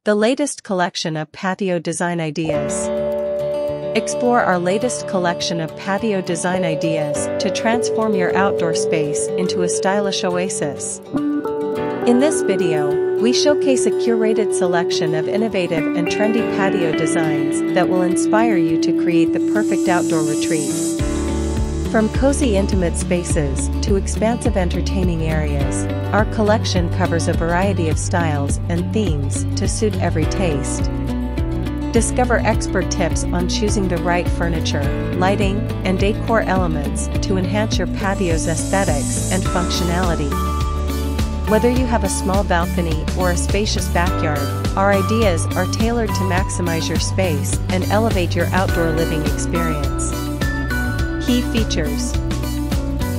The latest collection of patio design ideas. Explore our latest collection of patio design ideas to transform your outdoor space into a stylish oasis. In this video, we showcase a curated selection of innovative and trendy patio designs that will inspire you to create the perfect outdoor retreat. From cozy intimate spaces to expansive entertaining areas, our collection covers a variety of styles and themes to suit every taste. Discover expert tips on choosing the right furniture, lighting, and decor elements to enhance your patio's aesthetics and functionality. Whether you have a small balcony or a spacious backyard, our ideas are tailored to maximize your space and elevate your outdoor living experience. Key features: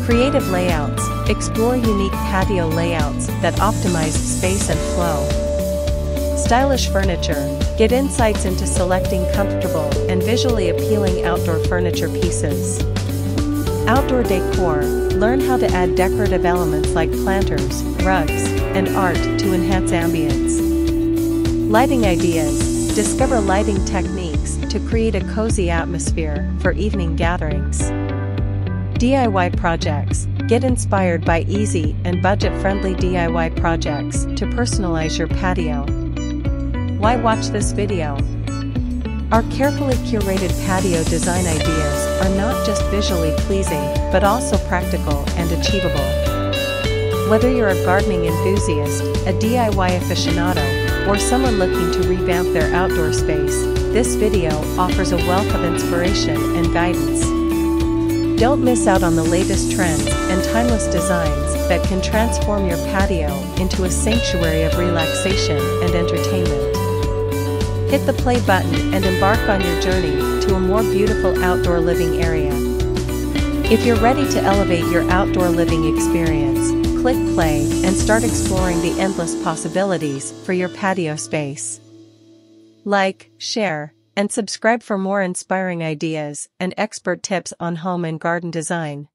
creative layouts. Explore unique patio layouts that optimize space and flow. Stylish furniture. Get insights into selecting comfortable and visually appealing outdoor furniture pieces. Outdoor decor. Learn how to add decorative elements like planters, rugs, and art to enhance ambience. Lighting ideas. Discover lighting techniques to create a cozy atmosphere for evening gatherings. DIY projects. Get inspired by easy and budget-friendly DIY projects to personalize your patio. Why watch this video? Our carefully curated patio design ideas are not just visually pleasing, but also practical and achievable. Whether you're a gardening enthusiast, a DIY aficionado, or someone looking to revamp their outdoor space, this video offers a wealth of inspiration and guidance. Don't miss out on the latest trends and timeless designs that can transform your patio into a sanctuary of relaxation and entertainment. Hit the play button and embark on your journey to a more beautiful outdoor living area. If you're ready to elevate your outdoor living experience, click play and start exploring the endless possibilities for your patio space. Like, share, and subscribe for more inspiring ideas and expert tips on home and garden design.